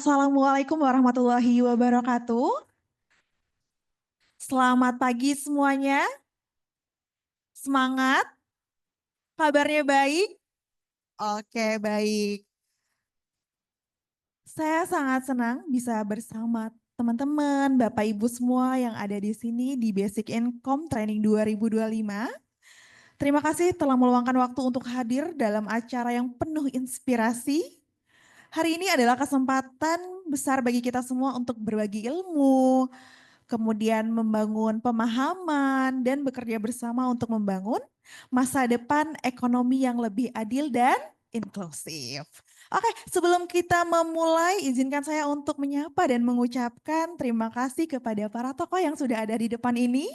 Assalamualaikum warahmatullahi wabarakatuh. Selamat pagi semuanya. Semangat? Kabarnya baik? Oke, baik. Saya sangat senang bisa bersama teman-teman, Bapak Ibu semua yang ada di sini di Basic Income Training 2025. Terima kasih telah meluangkan waktu untuk hadir dalam acara yang penuh inspirasi. Hari ini adalah kesempatan besar bagi kita semua untuk berbagi ilmu, kemudian membangun pemahaman dan bekerja bersama untuk membangun masa depan ekonomi yang lebih adil dan inklusif. Oke, sebelum kita memulai, izinkan saya untuk menyapa dan mengucapkan terima kasih kepada para tokoh yang sudah ada di depan ini.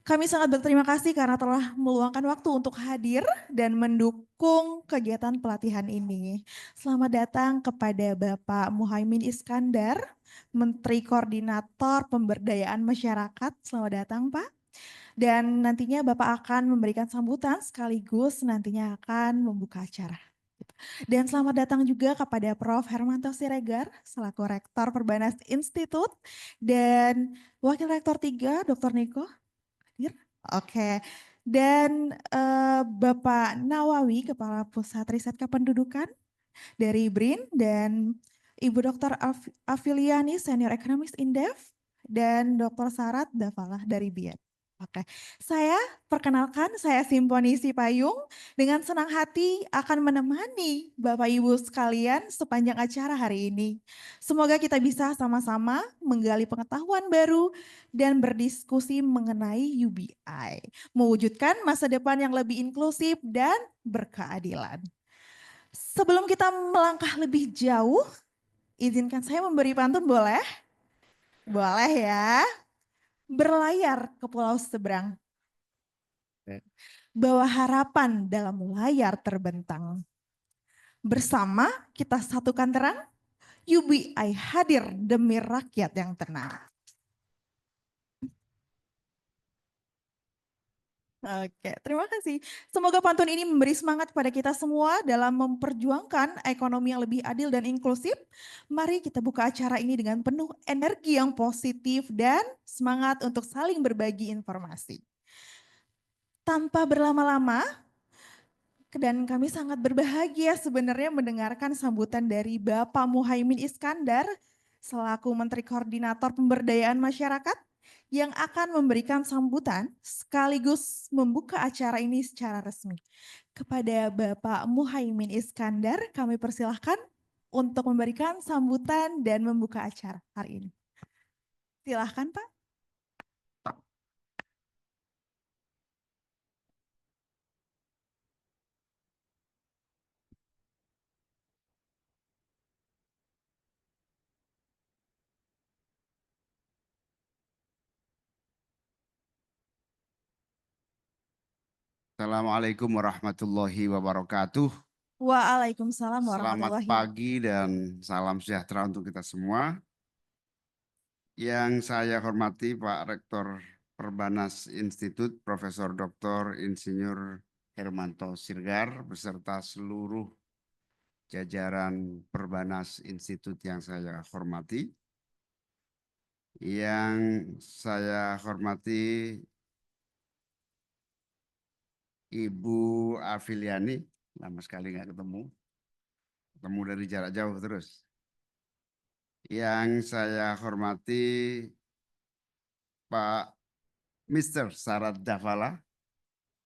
Kami sangat berterima kasih karena telah meluangkan waktu untuk hadir dan mendukung kegiatan pelatihan ini. Selamat datang kepada Bapak Muhaimin Iskandar, Menteri Koordinator Pemberdayaan Masyarakat. Selamat datang Pak. Dan nantinya Bapak akan memberikan sambutan sekaligus nantinya akan membuka acara. Dan selamat datang juga kepada Prof. Hermanto Siregar, selaku Rektor Perbanas Institut, dan Wakil Rektor 3, Dr. Niko. Hadir? Oke. Dan Bapak Nawawi, Kepala Pusat Riset Kependudukan dari BRIN, dan Ibu Dr. Afiliani, Senior Economist Indef, dan Dr. Sarat Dafalah dari BIEN. Oke, saya perkenalkan, saya Simponi Sipayung, dengan senang hati akan menemani Bapak Ibu sekalian sepanjang acara hari ini. Semoga kita bisa sama-sama menggali pengetahuan baru dan berdiskusi mengenai UBI, mewujudkan masa depan yang lebih inklusif dan berkeadilan. Sebelum kita melangkah lebih jauh, izinkan saya memberi pantun boleh? Boleh ya. Berlayar ke pulau seberang, bawa harapan dalam layar terbentang. Bersama kita satukan terang, UBI hadir demi rakyat yang tenang. Oke, terima kasih. Semoga pantun ini memberi semangat kepada kita semua dalam memperjuangkan ekonomi yang lebih adil dan inklusif. Mari kita buka acara ini dengan penuh energi yang positif dan semangat untuk saling berbagi informasi. Tanpa berlama-lama, dan kami sangat berbahagia sebenarnya mendengarkan sambutan dari Bapak Muhaimin Iskandar selaku Menteri Koordinator Pemberdayaan Masyarakat yang akan memberikan sambutan sekaligus membuka acara ini secara resmi. Kepada Bapak Muhaimin Iskandar kami persilahkan untuk memberikan sambutan dan membuka acara hari ini. Silahkan Pak. Assalamualaikum warahmatullahi wabarakatuh. Waalaikumsalam Selamat warahmatullahi wabarakatuh. pagi dan salam sejahtera untuk kita semua. Yang saya hormati Pak Rektor Perbanas Institut, Profesor Dr. Insinyur Hermanto Siregar, beserta seluruh jajaran Perbanas Institut yang saya hormati. Yang saya hormati Ibu Afiliani, lama sekali nggak ketemu dari jarak jauh terus. Yang saya hormati Pak Mr. Sarat Davala,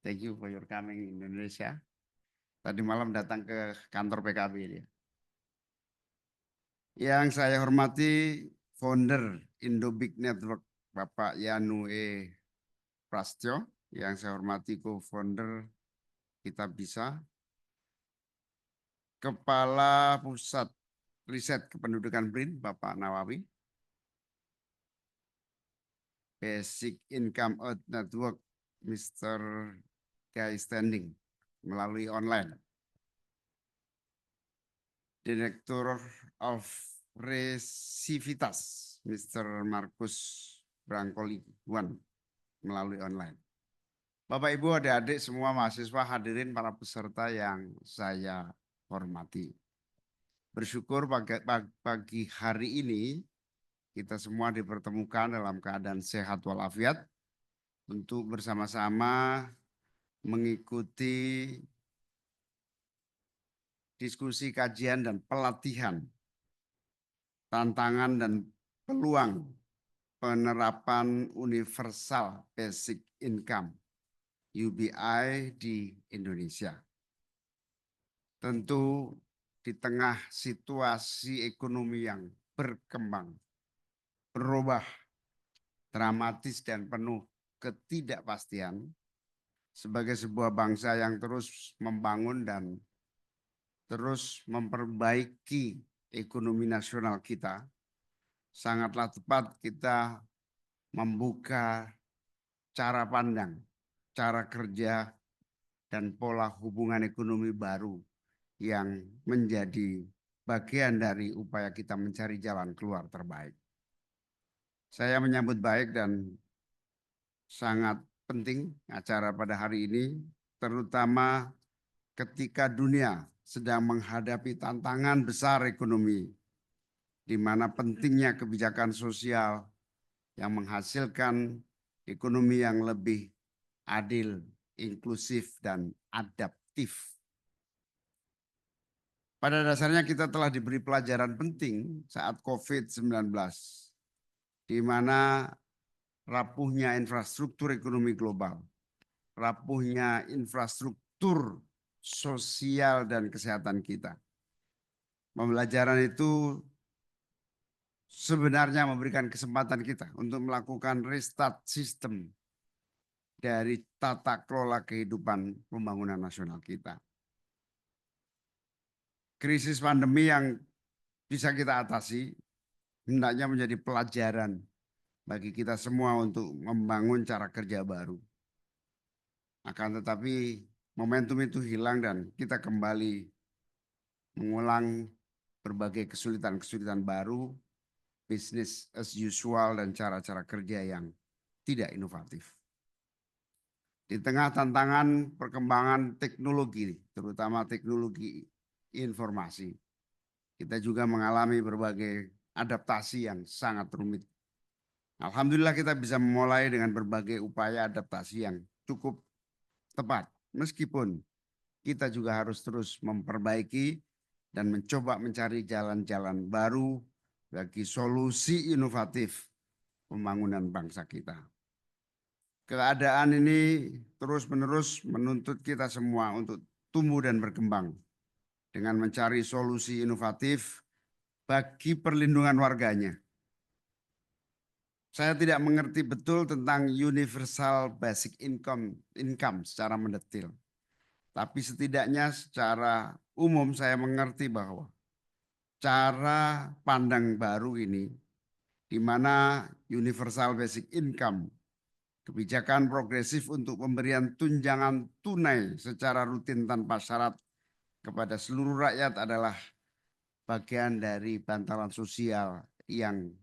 thank you for your coming in Indonesia. Tadi malam datang ke kantor PKB dia. Yang saya hormati founder Indobig Network Bapak Yanu E. Prastyo. Yang saya hormati co-founder Kita Bisa. Kepala Pusat Riset Kependudukan BRIN Bapak Nawawi. Basic Income Out Network Mr. Guy Standing melalui online. Direktur of Resivitas Mr. Markus Brangkoli One melalui online. Bapak Ibu adik-adik semua mahasiswa hadirin para peserta yang saya hormati. bersyukur pagi hari ini kita semua dipertemukan dalam keadaan sehat walafiat untuk bersama-sama mengikuti diskusi kajian dan pelatihan tantangan dan peluang penerapan universal basic income UBI di Indonesia. Tentu di tengah situasi ekonomi yang berkembang, berubah dramatis dan penuh ketidakpastian, sebagai sebuah bangsa yang terus membangun dan terus memperbaiki ekonomi nasional kita, sangatlah tepat kita membuka cara pandang, cara kerja, dan pola hubungan ekonomi baru yang menjadi bagian dari upaya kita mencari jalan keluar terbaik. Saya menyambut baik dan sangat penting acara pada hari ini, terutama ketika dunia sedang menghadapi tantangan besar ekonomi, di mana pentingnya kebijakan sosial yang menghasilkan ekonomi yang lebih adil, inklusif, dan adaptif. Pada dasarnya kita telah diberi pelajaran penting saat COVID-19, di mana rapuhnya infrastruktur ekonomi global, rapuhnya infrastruktur sosial dan kesehatan kita. Pembelajaran itu sebenarnya memberikan kesempatan kita untuk melakukan restart sistem dari tata kelola kehidupan pembangunan nasional kita. Krisis pandemi yang bisa kita atasi hendaknya menjadi pelajaran bagi kita semua untuk membangun cara kerja baru. Akan tetapi momentum itu hilang dan kita kembali mengulang berbagai kesulitan-kesulitan baru, business as usual, dan cara-cara kerja yang tidak inovatif. Di tengah tantangan perkembangan teknologi, terutama teknologi informasi, kita juga mengalami berbagai adaptasi yang sangat rumit. Alhamdulillah kita bisa memulai dengan berbagai upaya adaptasi yang cukup tepat, meskipun kita juga harus terus memperbaiki dan mencoba mencari jalan-jalan baru bagi solusi inovatif pembangunan bangsa kita. Keadaan ini terus-menerus menuntut kita semua untuk tumbuh dan berkembang dengan mencari solusi inovatif bagi perlindungan warganya. Saya tidak mengerti betul tentang universal basic income secara mendetil. Tapi setidaknya secara umum saya mengerti bahwa cara pandang baru ini, di mana universal basic income, kebijakan progresif untuk pemberian tunjangan tunai secara rutin tanpa syarat kepada seluruh rakyat adalah bagian dari bantalan sosial yang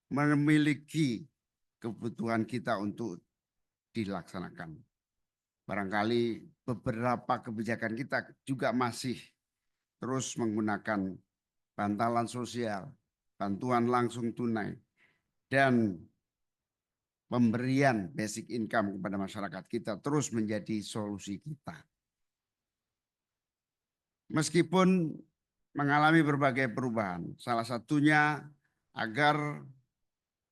memiliki kebutuhan kita untuk dilaksanakan. Barangkali beberapa kebijakan kita juga masih terus menggunakan bantalan sosial, bantuan langsung tunai, dan pemberian basic income kepada masyarakat kita terus menjadi solusi kita. Meskipun mengalami berbagai perubahan, salah satunya agar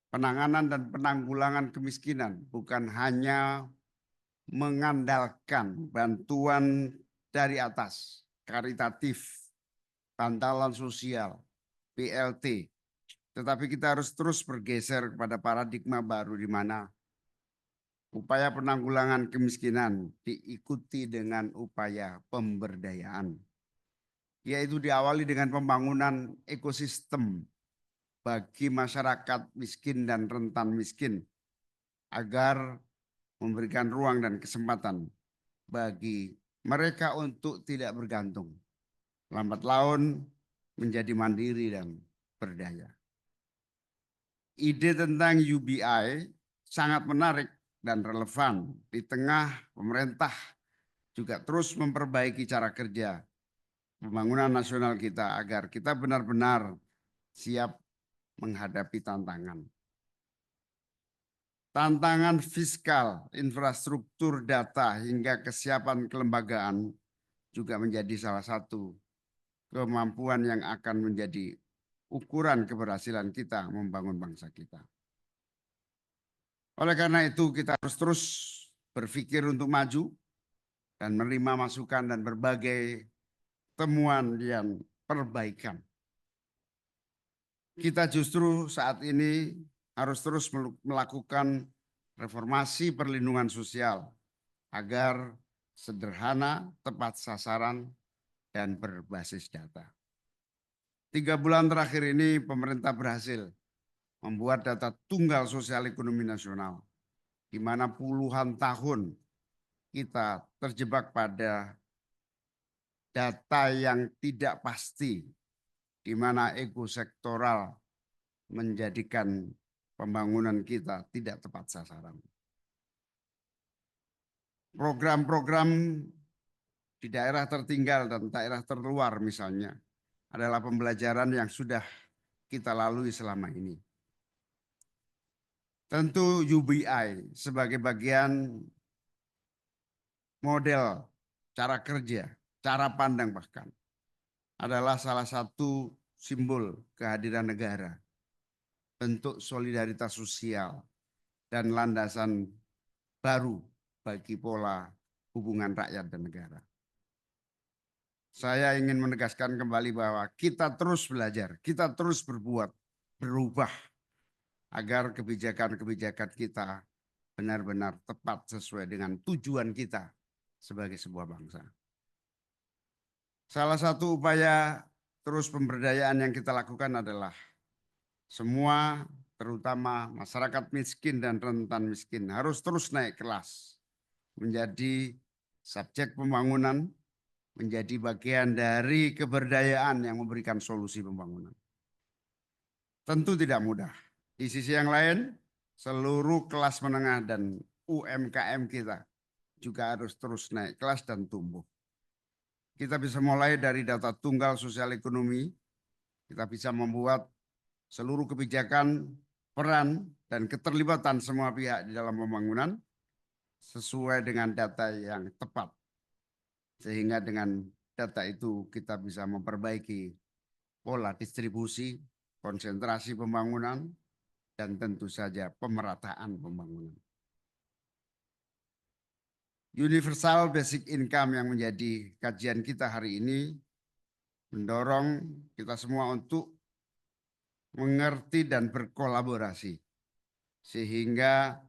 penanganan dan penanggulangan kemiskinan bukan hanya mengandalkan bantuan dari atas, karitatif, bantalan sosial, BLT, tetapi kita harus terus bergeser kepada paradigma baru di mana upaya penanggulangan kemiskinan diikuti dengan upaya pemberdayaan, yaitu diawali dengan pembangunan ekosistem bagi masyarakat miskin dan rentan miskin agar memberikan ruang dan kesempatan bagi mereka untuk tidak bergantung, lambat laun menjadi mandiri dan berdaya. Ide tentang UBI sangat menarik dan relevan di tengah pemerintah juga terus memperbaiki cara kerja, pembangunan nasional kita agar kita benar-benar siap menghadapi tantangan. Tantangan fiskal, infrastruktur data, hingga kesiapan kelembagaan juga menjadi salah satu kemampuan yang akan menjadi ukuran keberhasilan kita membangun bangsa kita. Oleh karena itu, kita harus terus berpikir untuk maju dan menerima masukan dan berbagai temuan dan perbaikan. Kita justru saat ini harus terus melakukan reformasi perlindungan sosial agar sederhana, tepat sasaran, dan berbasis data. 3 bulan terakhir ini pemerintah berhasil membuat data tunggal sosial ekonomi nasional, di mana puluhan tahun kita terjebak pada data yang tidak pasti, di mana ekosektoral menjadikan pembangunan kita tidak tepat sasaran. Program-program di daerah tertinggal dan daerah terluar misalnya adalah pembelajaran yang sudah kita lalui selama ini. Tentu UBI sebagai bagian model cara kerja, cara pandang bahkan, adalah salah satu simbol kehadiran negara, bentuk solidaritas sosial, dan landasan baru bagi pola hubungan rakyat dan negara. Saya ingin menegaskan kembali bahwa kita terus belajar, kita terus berbuat, berubah, agar kebijakan-kebijakan kita benar-benar tepat sesuai dengan tujuan kita sebagai sebuah bangsa. Salah satu upaya terus pemberdayaan yang kita lakukan adalah semua, terutama masyarakat miskin dan rentan miskin, harus terus naik kelas, menjadi subjek pembangunan, menjadi bagian dari keberdayaan yang memberikan solusi pembangunan. Tentu tidak mudah. Di sisi yang lain, seluruh kelas menengah dan UMKM kita juga harus terus naik kelas dan tumbuh. Kita bisa mulai dari data tunggal sosial ekonomi, kita bisa membuat seluruh kebijakan, peran, dan keterlibatan semua pihak di dalam pembangunan sesuai dengan data yang tepat. Sehingga dengan data itu kita bisa memperbaiki pola distribusi, konsentrasi pembangunan, dan tentu saja pemerataan pembangunan. Universal basic income yang menjadi kajian kita hari ini mendorong kita semua untuk mengerti dan berkolaborasi sehingga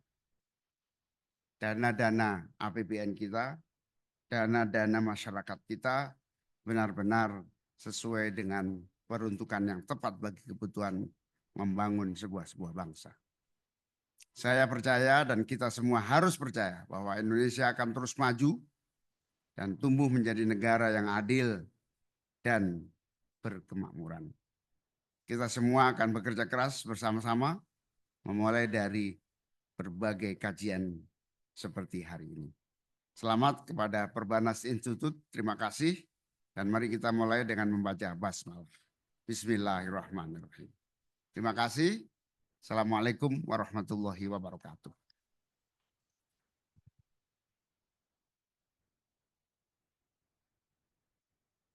dana-dana APBN kita, dana-dana masyarakat kita benar-benar sesuai dengan peruntukan yang tepat bagi kebutuhan membangun sebuah bangsa. Saya percaya dan kita semua harus percaya bahwa Indonesia akan terus maju dan tumbuh menjadi negara yang adil dan berkemakmuran. Kita semua akan bekerja keras bersama-sama memulai dari berbagai kajian seperti hari ini. Selamat kepada Perbanas Institute, terima kasih. Dan mari kita mulai dengan membaca basmalah. Bismillahirrahmanirrahim. Terima kasih. Assalamualaikum warahmatullahi wabarakatuh.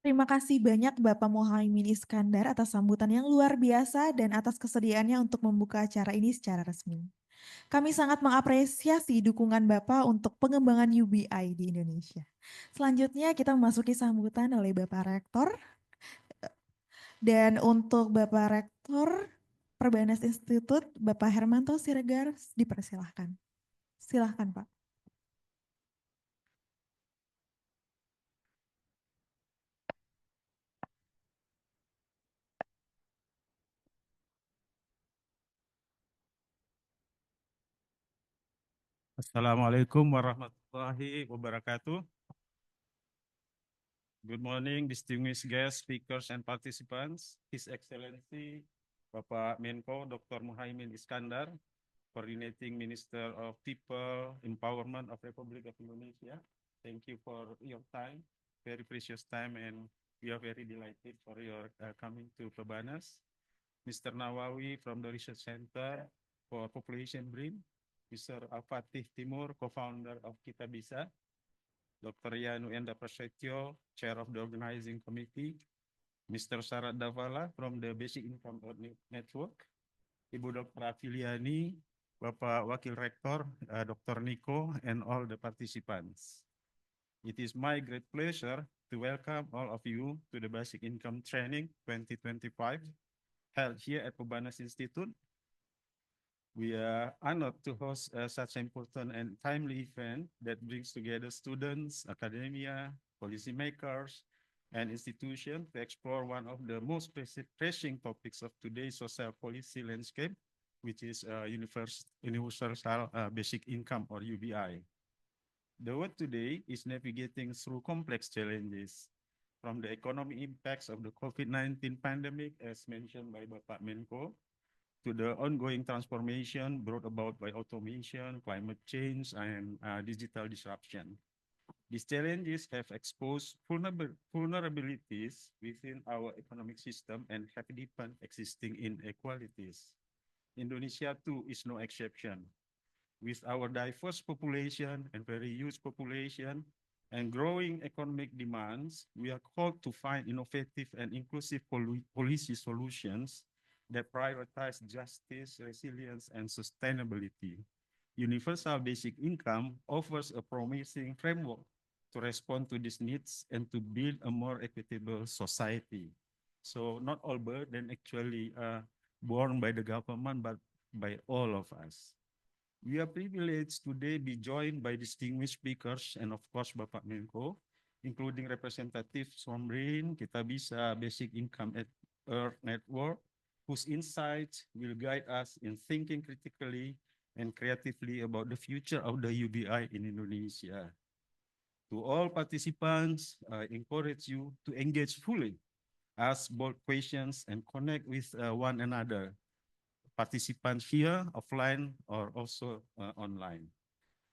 Terima kasih banyak Bapak Muhaimin Iskandar atas sambutan yang luar biasa dan atas kesediaannya untuk membuka acara ini secara resmi. Kami sangat mengapresiasi dukungan Bapak untuk pengembangan UBI di Indonesia. Selanjutnya kita memasuki sambutan oleh Bapak Rektor. Dan untuk Bapak Rektor Perbanas Institut, Bapak Hermanto Siregar, dipersilahkan. Silahkan Pak. Assalamualaikum warahmatullahi wabarakatuh. Good morning, distinguished guests, speakers, and participants. His Excellency Bapak Menko Dr. Muhaimin Iskandar, Coordinating Minister of People Empowerment of Republic of Indonesia. Thank you for your time, very precious time, and We are very delighted for your coming to Perbanas. Mr. Nawawi from the Research Center for Population Brain, Mr. Al-Fatih Timur, co-founder of Kita Bisa, Dr. Yanu Enda Prasetyo, chair of the organizing committee, Mr. Sarat Davala from the Basic Income Network, Ibu Dr. Afiliani, Bapak Wakil Rektor, Dr. Niko, and all the participants. It is my great pleasure to welcome all of you to the Basic Income Training 2025 held here at Perbanas Institute. We are honored to host such an important and timely event that brings together students, academia, policymakers, and institutions to explore one of the most pressing topics of today's social policy landscape, which is universal basic income, or UBI. The word today is navigating through complex challenges, from the economic impacts of the COVID-19 pandemic, as mentioned by Bapak Menko, to the ongoing transformation brought about by automation, climate change, and digital disruption. These challenges have exposed vulnerabilities within our economic system and have deepened existing inequalities. Indonesia too is no exception. With our diverse population and very huge population and growing economic demands, we are called to find innovative and inclusive policy solutions that prioritize justice, resilience, and sustainability. Universal basic income offers a promising framework to respond to these needs and to build a more equitable society. So not all burden actually borne by the government, but by all of us. We are privileged today be joined by distinguished speakers and of course Bapak Menko, including representatives from BRAIN, Kita Bisa, Basic Income Earth Network, whose insights will guide us in thinking critically and creatively about the future of the UBI in Indonesia. To all participants, I encourage you to engage fully, ask bold questions, and connect with one another. Participants here, offline, or also online.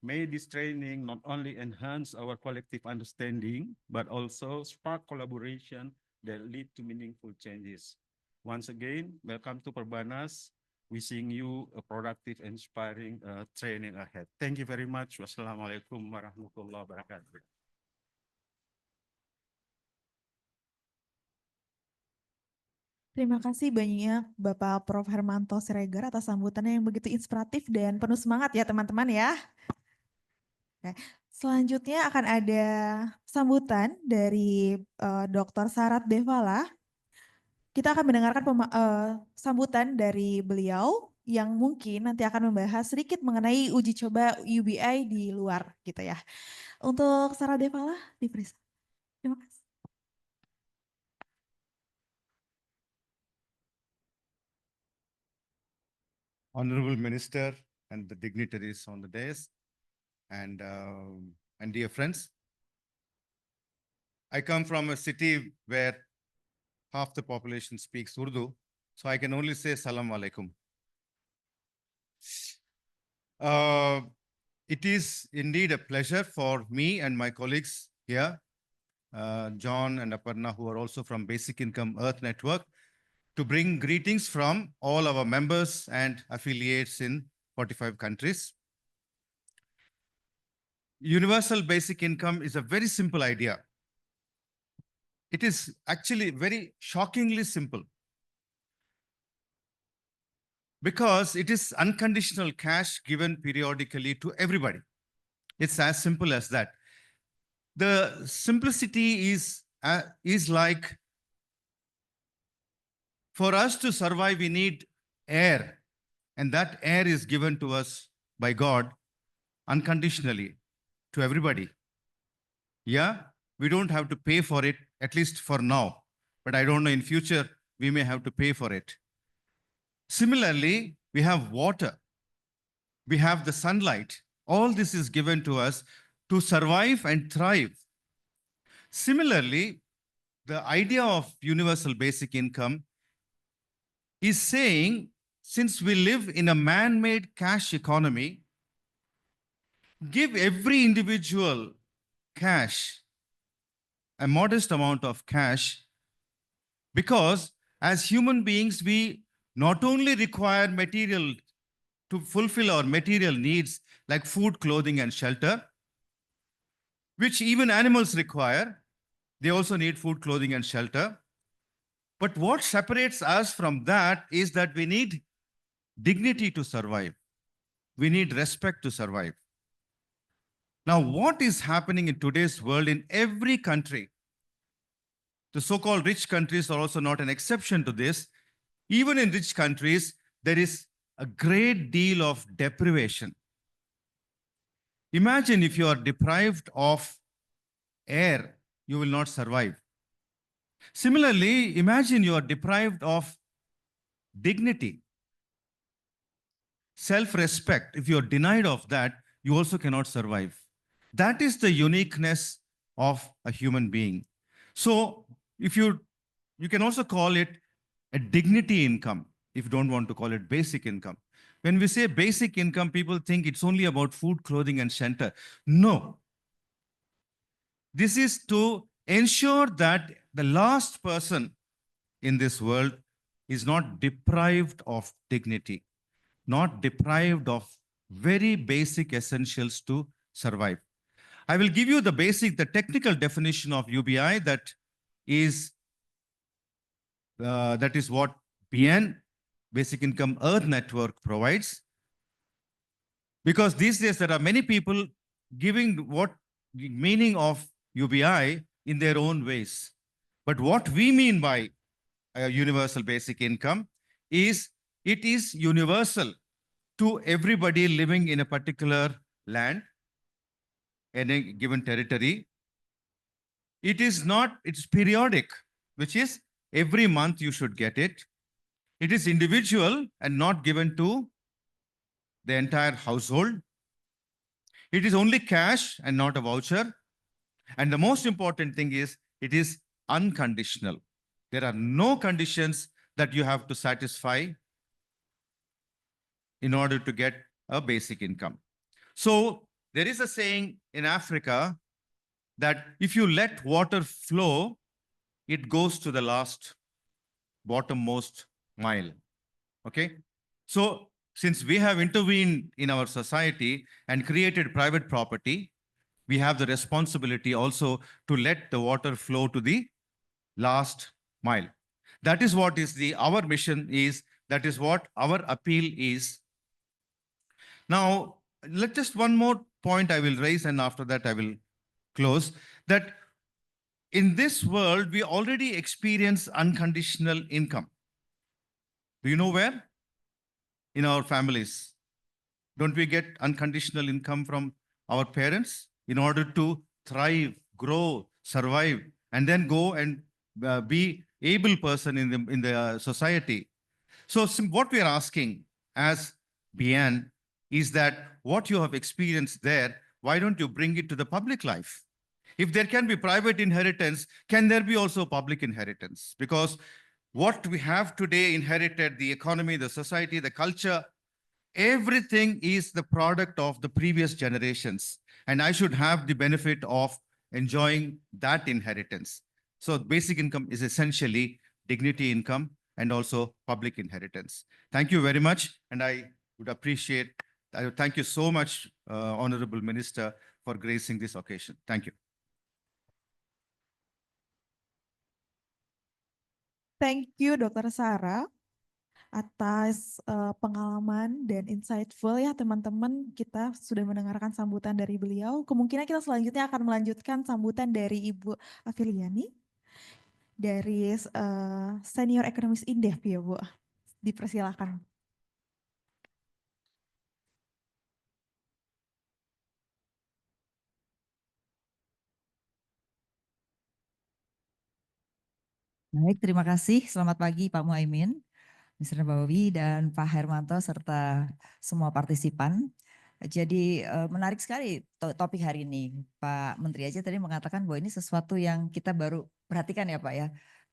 May this training not only enhance our collective understanding, but also spark collaboration that lead to meaningful changes. Once again, welcome to Perbanas. Wishing you a productive and inspiring training ahead. Thank you very much. Wassalamualaikum warahmatullahi wabarakatuh. Terima kasih banyak Bapak Prof. Hermanto Siregar atas sambutannya yang begitu inspiratif dan penuh semangat ya teman-teman ya. Nah, selanjutnya akan ada sambutan dari Dr. Sarat Devala. Kita akan mendengarkan sambutan dari beliau yang mungkin nanti akan membahas sedikit mengenai uji coba UBI di luar gitu ya. Untuk Sarat Devala, diperiksa. Terima kasih. Honorable Minister and the dignitaries on the dais, and dear friends, I come from a city where half the population speaks Urdu, so I can only say Salam Alaikum. It is indeed a pleasure for me and my colleagues here, John and Aparna, who are also from Basic Income Earth Network, to bring greetings from all our members and affiliates in 45 countries. Universal basic income is a very simple idea. It is actually very shockingly simple because it is unconditional cash given periodically to everybody. It's as simple as that. The simplicity is like, for us to survive, we need air, and that air is given to us by God unconditionally to everybody. Yeah, we don't have to pay for it, at least for now, but I don't know, in future, we may have to pay for it. Similarly, we have water, we have the sunlight. All this is given to us to survive and thrive. Similarly, the idea of universal basic income is saying, since we live in a man-made cash economy, give every individual cash a modest amount of cash, because as human beings, we not only require material to fulfill our material needs like food, clothing, and shelter, which even animals require. They also need food, clothing, and shelter. But what separates us from that is that we need dignity to survive. We need respect to survive. Now, what is happening in today's world in every country? The so-called rich countries are also not an exception to this. Even in rich countries, there is a great deal of deprivation. Imagine if you are deprived of air, you will not survive. Similarly, imagine you are deprived of dignity, self-respect. If you are denied of that, you also cannot survive. That is the uniqueness of a human being. So if you can also call it a dignity income, if you don't want to call it basic income. When we say basic income, people think it's only about food, clothing, and shelter. No. This is to ensure that the last person in this world is not deprived of dignity, not deprived of very basic essentials to survive. I will give you the technical definition of UBI, that is what BN, Basic Income Earth Network, provides. Because these days there are many people giving what the meaning of UBI in their own ways. But what we mean by a universal basic income is it is universal to everybody living in a particular land, in a given territory. It is not, it's periodic, which is every month you should get it. It is individual and not given to the entire household. It is only cash and not a voucher. And the most important thing is it is unconditional. There are no conditions that you have to satisfy in order to get a basic income. So there is a saying in Africa that if you let water flow, it goes to the last bottommost mile. Okay? So since we have intervened in our society and created private property, we have the responsibility also to let the water flow to the last mile. That is what is our mission is. That is what our appeal is. Now, just one more point I will raise, and after that I will close. That in this world, we already experience unconditional income. Do you know where? In our families. Don't we get unconditional income from our parents in order to thrive, grow, survive, and then go and be able person in the society? So what we are asking as BN is that what you have experienced there, why don't you bring it to the public life? If there can be private inheritance, can there be also public inheritance? Because what we have today inherited, the economy, the society, the culture, everything is the product of the previous generations. And I should have the benefit of enjoying that inheritance. So basic income is essentially dignity income and also public inheritance. Thank you very much. And I would appreciate, thank you so much, Honorable Minister, for gracing this occasion. Thank you. Thank you, Dr. Sarah, atas pengalaman dan insightful ya teman-teman. Kita sudah mendengarkan sambutan dari beliau. Kemungkinan kita selanjutnya akan melanjutkan sambutan dari Ibu Afiliani dari Senior Ekonomis Indef ya Bu. Dipersilakan. Baik, terima kasih. Selamat pagi Pak Muhaimin, Mr. Nawawi, dan Pak Hermanto, serta semua partisipan. Jadi menarik sekali topik hari ini. Pak Menteri aja tadi mengatakan bahwa ini sesuatu yang kita baru perhatikan ya Pak ya.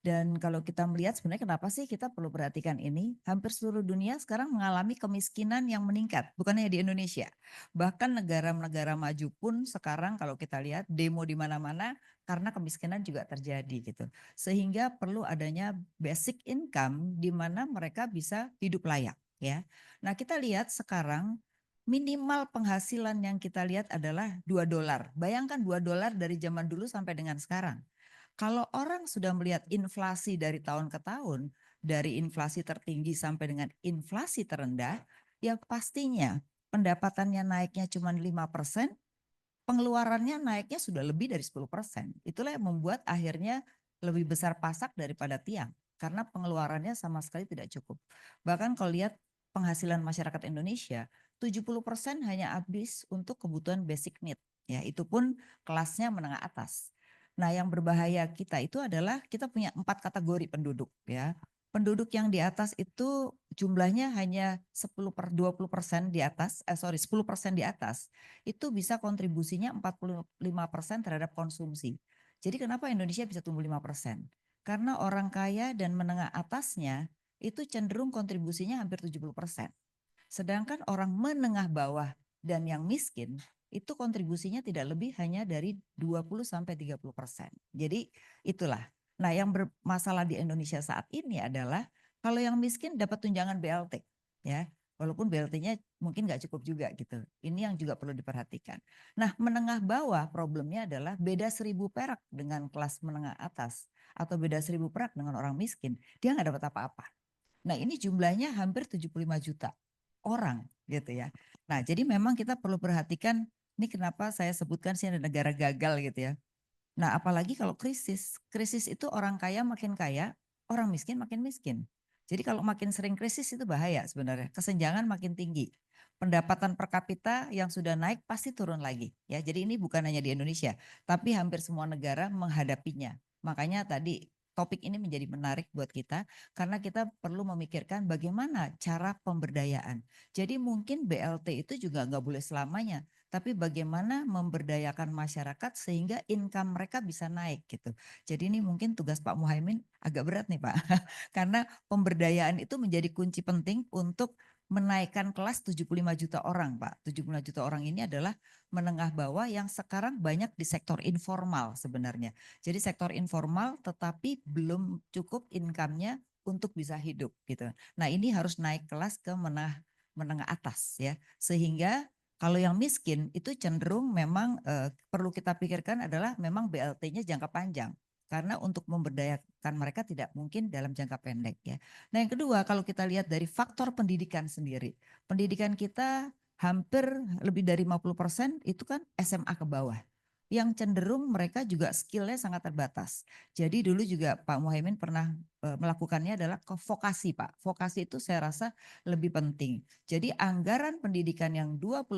Dan kalau kita melihat sebenarnya kenapa sih kita perlu perhatikan ini? Hampir seluruh dunia sekarang mengalami kemiskinan yang meningkat, bukan hanya di Indonesia. Bahkan negara-negara maju pun sekarang kalau kita lihat demo di mana-mana, karena kemiskinan juga terjadi gitu. Sehingga perlu adanya basic income di mana mereka bisa hidup layak ya. Nah, kita lihat sekarang minimal penghasilan yang kita lihat adalah $2. Bayangkan $2 dari zaman dulu sampai dengan sekarang. Kalau orang sudah melihat inflasi dari tahun ke tahun, dari inflasi tertinggi sampai dengan inflasi terendah, ya pastinya pendapatannya naiknya cuma 5%, pengeluarannya naiknya sudah lebih dari 10%. Itulah yang membuat akhirnya lebih besar pasak daripada tiang. Karena pengeluarannya sama sekali tidak cukup. Bahkan kalau lihat penghasilan masyarakat Indonesia, 70% hanya habis untuk kebutuhan basic need. Ya, itu pun kelasnya menengah atas. Nah, yang berbahaya kita itu adalah kita punya 4 kategori penduduk ya. Penduduk yang di atas itu jumlahnya hanya 10-20% di atas, 10% di atas, itu bisa kontribusinya 45% terhadap konsumsi. Jadi kenapa Indonesia bisa tumbuh 5%? Karena orang kaya dan menengah atasnya itu cenderung kontribusinya hampir 70%. Sedangkan orang menengah bawah dan yang miskin itu kontribusinya tidak lebih hanya dari 20-30%. Jadi itulah. Nah, yang bermasalah di Indonesia saat ini adalah kalau yang miskin dapat tunjangan BLT ya. Walaupun BLT-nya mungkin nggak cukup juga gitu. Ini yang juga perlu diperhatikan. Nah, menengah bawah problemnya adalah beda 1.000 perak dengan kelas menengah atas atau beda 1.000 perak dengan orang miskin. Dia nggak dapat apa-apa. Nah, ini jumlahnya hampir 75 juta orang gitu ya. Nah, jadi memang kita perlu perhatikan ini kenapa saya sebutkan sih ada negara gagal gitu ya. Nah, apalagi kalau krisis. Krisis itu orang kaya makin kaya, orang miskin makin miskin. Jadi kalau makin sering krisis itu bahaya sebenarnya. Kesenjangan makin tinggi. Pendapatan per kapita yang sudah naik pasti turun lagi ya. Jadi ini bukan hanya di Indonesia, tapi hampir semua negara menghadapinya. Makanya tadi topik ini menjadi menarik buat kita karena kita perlu memikirkan bagaimana cara pemberdayaan. Jadi mungkin BLT itu juga nggak boleh selamanya, tapi bagaimana memberdayakan masyarakat sehingga income mereka bisa naik gitu. Jadi ini mungkin tugas Pak Muhaimin agak berat nih Pak, karena pemberdayaan itu menjadi kunci penting untuk menaikkan kelas 75 juta orang Pak. 75 juta orang ini adalah menengah bawah yang sekarang banyak di sektor informal sebenarnya. Jadi sektor informal tetapi belum cukup income-nya untuk bisa hidup gitu. Nah ini harus naik kelas ke menengah atas ya. Sehingga kalau yang miskin itu cenderung memang perlu kita pikirkan adalah memang BLT-nya jangka panjang. Karena untuk memberdayakan mereka tidak mungkin dalam jangka pendek ya. Nah yang kedua kalau kita lihat dari faktor pendidikan sendiri. Pendidikan kita hampir lebih dari 50% itu kan SMA ke bawah. Yang cenderung mereka juga skillnya sangat terbatas. Jadi dulu juga Pak Muhaimin pernah melakukannya adalah ke vokasi Pak. Vokasi itu saya rasa lebih penting. Jadi anggaran pendidikan yang 20%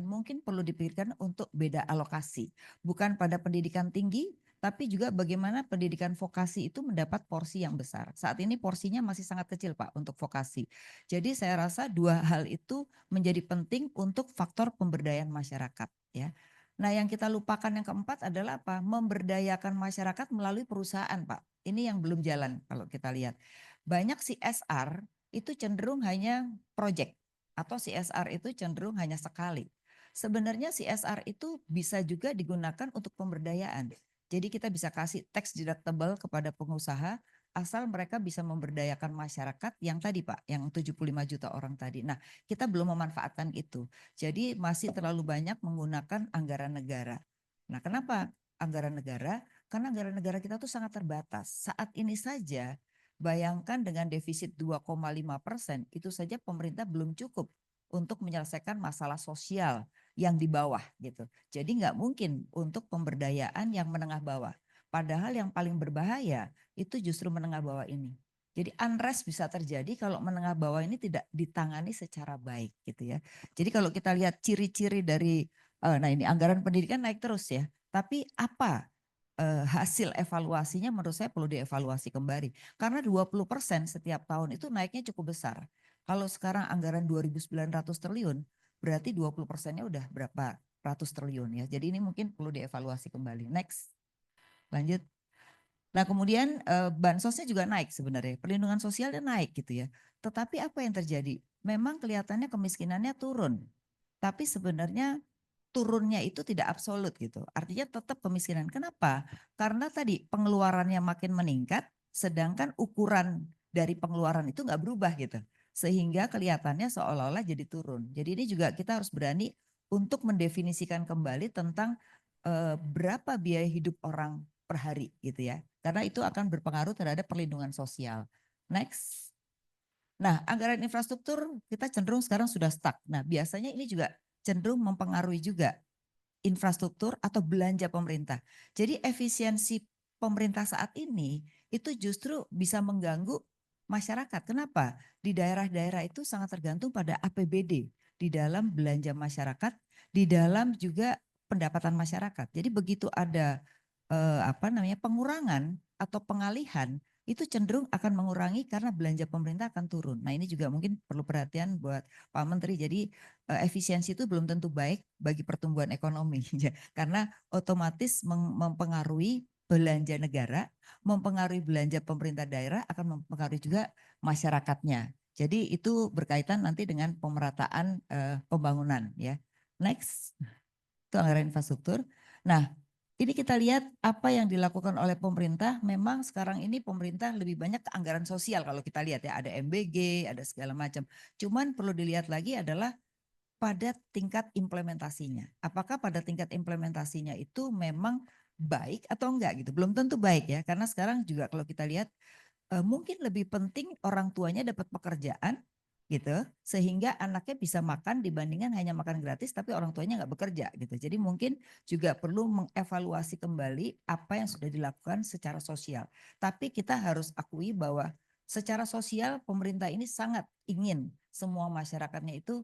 mungkin perlu dipikirkan untuk beda alokasi. Bukan pada pendidikan tinggi, tapi juga bagaimana pendidikan vokasi itu mendapat porsi yang besar. Saat ini porsinya masih sangat kecil Pak untuk vokasi. Jadi saya rasa dua hal itu menjadi penting untuk faktor pemberdayaan masyarakat ya. Nah yang kita lupakan yang keempat adalah apa? Memberdayakan masyarakat melalui perusahaan Pak. Ini yang belum jalan kalau kita lihat. Banyak CSR itu cenderung hanya project atau CSR itu cenderung hanya sekali. Sebenarnya CSR itu bisa juga digunakan untuk pemberdayaan. Jadi kita bisa kasih tax deductible kepada pengusaha asal mereka bisa memberdayakan masyarakat yang tadi Pak, yang 75 juta orang tadi. Nah, kita belum memanfaatkan itu. Jadi masih terlalu banyak menggunakan anggaran negara. Nah, kenapa anggaran negara? Karena anggaran negara kita tuh sangat terbatas. Saat ini saja bayangkan dengan defisit 2,5%, itu saja pemerintah belum cukup untuk menyelesaikan masalah sosial yang di bawah gitu. Jadi nggak mungkin untuk pemberdayaan yang menengah bawah. Padahal yang paling berbahaya itu justru menengah bawah ini. Jadi unrest bisa terjadi kalau menengah bawah ini tidak ditangani secara baik gitu ya. Jadi kalau kita lihat ciri-ciri dari, nah ini anggaran pendidikan naik terus ya. Tapi apa hasil evaluasinya menurut saya perlu dievaluasi kembali. Karena 20% setiap tahun itu naiknya cukup besar. Kalau sekarang anggaran 2.900 triliun, berarti 20%-nya udah berapa ratus triliun ya. Jadi ini mungkin perlu dievaluasi kembali. Next, lanjut. Nah kemudian bansosnya juga naik sebenarnya, perlindungan sosialnya naik gitu ya. Tetapi apa yang terjadi? Memang kelihatannya kemiskinannya turun. Tapi sebenarnya turunnya itu tidak absolut gitu. Artinya tetap kemiskinan. Kenapa? Karena tadi pengeluarannya makin meningkat, sedangkan ukuran dari pengeluaran itu nggak berubah gitu. Sehingga kelihatannya seolah-olah jadi turun. Jadi ini juga kita harus berani untuk mendefinisikan kembali tentang berapa biaya hidup orang per hari gitu ya. Karena itu akan berpengaruh terhadap perlindungan sosial. Next. Nah, anggaran infrastruktur kita cenderung sekarang sudah stuck. Nah, biasanya ini juga cenderung mempengaruhi juga infrastruktur atau belanja pemerintah. Jadi efisiensi pemerintah saat ini itu justru bisa mengganggu masyarakat. Kenapa? Di daerah-daerah itu sangat tergantung pada APBD di dalam belanja masyarakat, di dalam juga pendapatan masyarakat. Jadi begitu ada pengurangan atau pengalihan itu cenderung akan mengurangi karena belanja pemerintah akan turun. Nah, ini juga mungkin perlu perhatian buat Pak Menteri. Jadi efisiensi itu belum tentu baik bagi pertumbuhan ekonomi karena otomatis mempengaruhi belanja negara, mempengaruhi belanja pemerintah daerah, akan mempengaruhi juga masyarakatnya. Jadi itu berkaitan nanti dengan pemerataan pembangunan ya. Next, itu anggaran infrastruktur. Nah, ini kita lihat apa yang dilakukan oleh pemerintah. Memang sekarang ini pemerintah lebih banyak ke anggaran sosial kalau kita lihat ya. Ada MBG, ada segala macam. Cuman perlu dilihat lagi adalah pada tingkat implementasinya. Apakah pada tingkat implementasinya itu memang baik atau enggak gitu. Belum tentu baik ya. Karena sekarang juga kalau kita lihat mungkin lebih penting orang tuanya dapat pekerjaan gitu sehingga anaknya bisa makan dibandingkan hanya makan gratis tapi orang tuanya nggak bekerja gitu. Jadi mungkin juga perlu mengevaluasi kembali apa yang sudah dilakukan secara sosial. Tapi kita harus akui bahwa secara sosial pemerintah ini sangat ingin semua masyarakatnya itu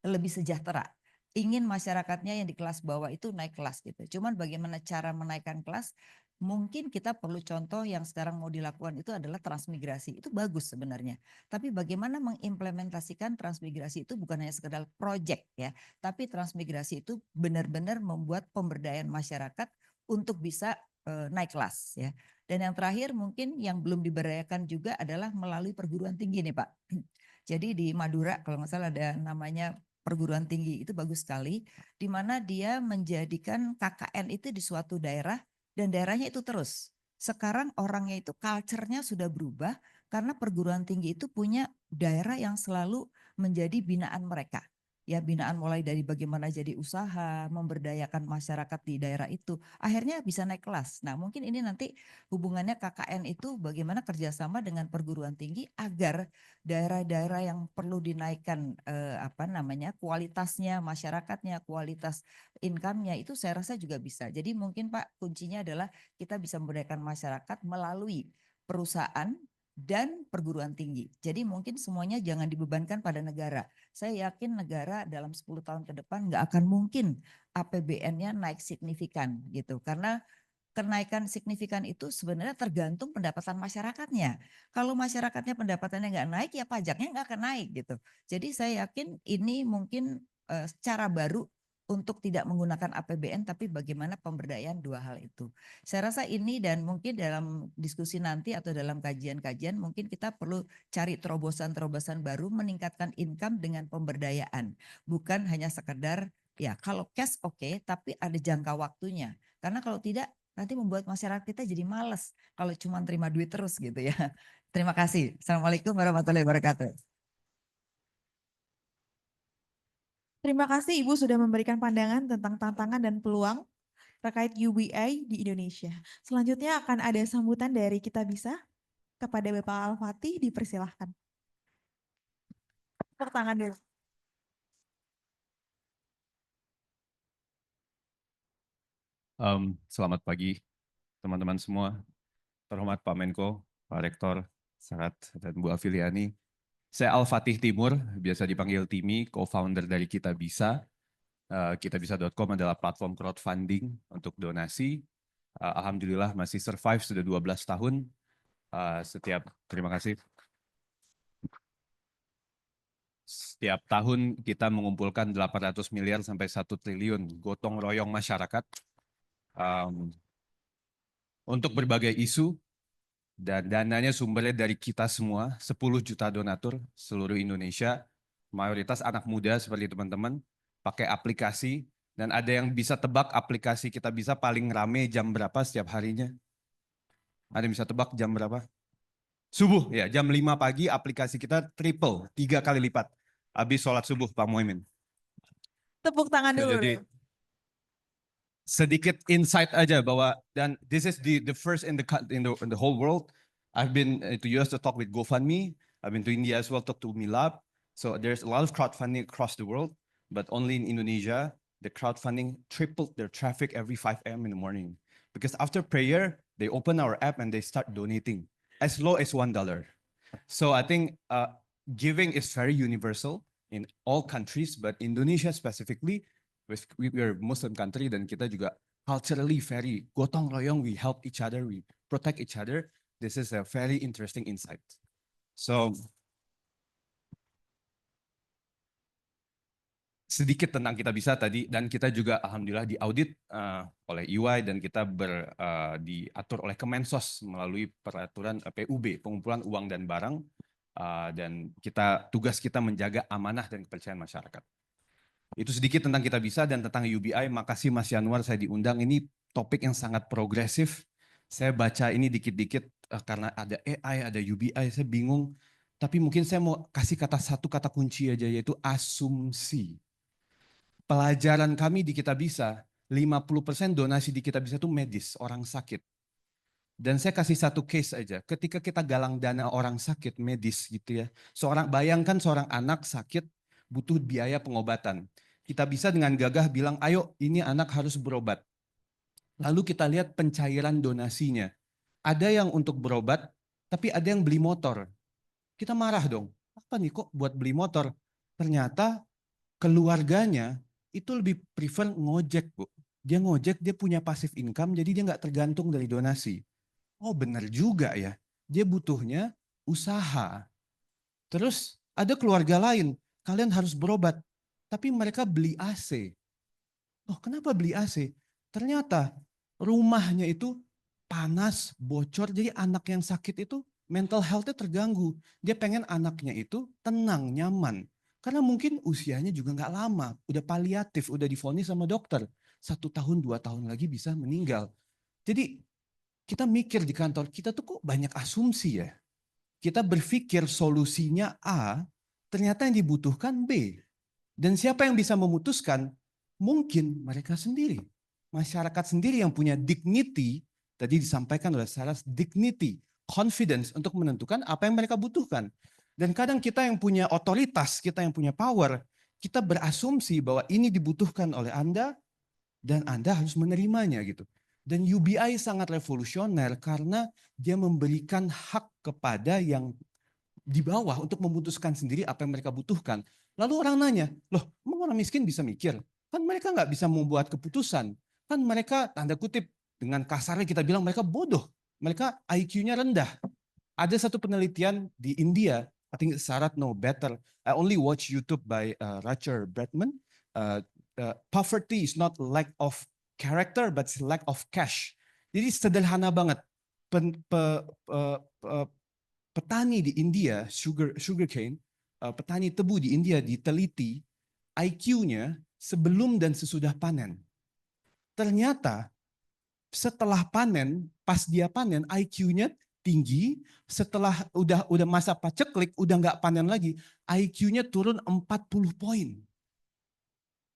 lebih sejahtera. Ingin masyarakatnya yang di kelas bawah itu naik kelas gitu. Cuman bagaimana cara menaikkan kelas? Mungkin kita perlu contoh yang sekarang mau dilakukan itu adalah transmigrasi. Itu bagus sebenarnya. Tapi bagaimana mengimplementasikan transmigrasi itu bukan hanya sekedar project ya. Tapi transmigrasi itu benar-benar membuat pemberdayaan masyarakat untuk bisa naik kelas ya. Dan yang terakhir mungkin yang belum diberdayakan juga adalah melalui perguruan tinggi nih Pak. Jadi di Madura kalau nggak salah ada namanya perguruan tinggi, itu bagus sekali. Di mana dia menjadikan KKN itu di suatu daerah dan daerahnya itu terus. Sekarang orangnya itu culture-nya sudah berubah karena perguruan tinggi itu punya daerah yang selalu menjadi binaan mereka. Ya binaan mulai dari bagaimana jadi usaha, memberdayakan masyarakat di daerah itu. Akhirnya bisa naik kelas. Nah mungkin ini nanti hubungannya KKN itu bagaimana kerjasama dengan perguruan tinggi agar daerah-daerah yang perlu dinaikkan kualitasnya, masyarakatnya, kualitas income-nya itu saya rasa juga bisa. Jadi mungkin Pak kuncinya adalah kita bisa memberdayakan masyarakat melalui perusahaan dan perguruan tinggi. Jadi mungkin semuanya jangan dibebankan pada negara. Saya yakin negara dalam 10 tahun ke depan nggak akan mungkin APBN-nya naik signifikan gitu. Karena kenaikan signifikan itu sebenarnya tergantung pendapatan masyarakatnya. Kalau masyarakatnya pendapatannya nggak naik, ya pajaknya nggak akan naik gitu. Jadi saya yakin ini mungkin cara baru untuk tidak menggunakan APBN, tapi bagaimana pemberdayaan dua hal itu. Saya rasa ini dan mungkin dalam diskusi nanti atau dalam kajian-kajian mungkin kita perlu cari terobosan-terobosan baru meningkatkan income dengan pemberdayaan. Bukan hanya sekedar ya kalau cash oke, tapi ada jangka waktunya. Karena kalau tidak nanti membuat masyarakat kita jadi malas kalau cuma terima duit terus gitu ya. Terima kasih. Assalamualaikum warahmatullahi wabarakatuh. Terima kasih Ibu sudah memberikan pandangan tentang tantangan dan peluang terkait UBI di Indonesia. Selanjutnya akan ada sambutan dari Kita Bisa kepada Bapak Al-Fatih, dipersilahkan. Tepuk tangan dulu. Selamat pagi teman-teman semua. Terhormat Pak Menko, Pak Rektor, Sarat, dan Bu Afiliani. Saya Al-Fatih Timur, biasa dipanggil Timi, co-founder dari Kita Bisa. Kitabisa.com adalah platform crowdfunding untuk donasi. Alhamdulillah masih survive sudah 12 tahun. Terima kasih. Setiap tahun kita mengumpulkan 800 miliar sampai 1 triliun gotong royong masyarakat untuk berbagai isu, dan dananya sumbernya dari kita semua, 10 juta donatur seluruh Indonesia, mayoritas anak muda seperti teman-teman, pakai aplikasi Dan ada yang bisa tebak aplikasi Kita Bisa paling rame jam berapa setiap harinya? Ada yang bisa tebak jam berapa? Subuh, ya jam 5 pagi aplikasi kita triple, 3 kali lipat. Habis sholat subuh, Pak Muhaimin. Tepuk tangan Ya, dulu. jadi sedikit insight aja bahwa dan this is the first in the whole world. I've been to US to talk with GoFundMe. I've been to India as well, talk to Milab. So there's a lot of crowdfunding across the world, but only in Indonesia, the crowdfunding tripled their traffic every 5 a.m. in the morning. Because after prayer, they open our app and they start donating as low as $1. So I think giving is very universal in all countries, but Indonesia specifically, we are Muslim country dan kita juga culturally very gotong royong, we help each other, we protect each other. This is a very interesting insight. So sedikit tentang Kita Bisa tadi, dan kita juga alhamdulillah diaudit oleh EY dan kita diatur oleh Kemensos melalui peraturan PUB, pengumpulan uang dan barang, dan tugas kita menjaga amanah dan kepercayaan masyarakat. Itu sedikit tentang Kita Bisa dan tentang UBI. Makasih Mas Yanuar, saya diundang. Ini topik yang sangat progresif. Saya baca ini dikit-dikit karena ada AI, ada UBI, saya bingung. Tapi mungkin saya mau kasih satu kata kunci aja, yaitu asumsi. Pelajaran kami di Kita Bisa, 50% donasi di Kita Bisa itu medis, orang sakit. Dan saya kasih satu case aja. Ketika kita galang dana orang sakit medis gitu ya. Bayangkan seorang anak sakit butuh biaya pengobatan. Kita Bisa dengan gagah bilang, ayo ini anak harus berobat. Lalu kita lihat pencairan donasinya. Ada yang untuk berobat, tapi ada yang beli motor. Kita marah dong. Apa nih kok buat beli motor? Ternyata keluarganya itu lebih prefer ngojek, Bu. Dia ngojek, dia punya passive income, jadi dia nggak tergantung dari donasi. Oh benar juga ya, dia butuhnya usaha. Terus ada keluarga lain, kalian harus berobat, tapi mereka beli AC. Oh kenapa beli AC? Ternyata rumahnya itu panas, bocor, jadi anak yang sakit itu mental health-nya terganggu. Dia pengen anaknya itu tenang, nyaman. Karena mungkin usianya juga nggak lama, udah paliatif, udah divonis sama dokter. 1 tahun, 2 tahun lagi bisa meninggal. Jadi kita mikir di kantor, kita tuh kok banyak asumsi ya. Kita berpikir solusinya A, ternyata yang dibutuhkan B. Dan siapa yang bisa memutuskan? Mungkin mereka sendiri. Masyarakat sendiri yang punya dignity, tadi disampaikan oleh Saras, dignity, confidence untuk menentukan apa yang mereka butuhkan. Dan kadang kita yang punya otoritas, kita yang punya power, kita berasumsi bahwa ini dibutuhkan oleh Anda dan Anda harus menerimanya gitu. Dan UBI sangat revolusioner karena dia memberikan hak kepada yang di bawah untuk memutuskan sendiri apa yang mereka butuhkan. Lalu orang nanya, loh emang orang miskin bisa mikir? Kan mereka nggak bisa membuat keputusan. Kan mereka tanda kutip dengan kasarnya kita bilang mereka bodoh. Mereka IQ-nya rendah. Ada satu penelitian di India, I think Sarat know better. I only watch YouTube by Roger Bretman. Poverty is not lack of character, but it's lack of cash. Jadi sederhana banget. Petani di India, sugarcane, petani tebu di India diteliti IQ-nya sebelum dan sesudah panen. Ternyata setelah panen, pas dia panen IQ-nya tinggi, setelah udah masa paceklik, udah nggak panen lagi, IQ-nya turun 40 poin.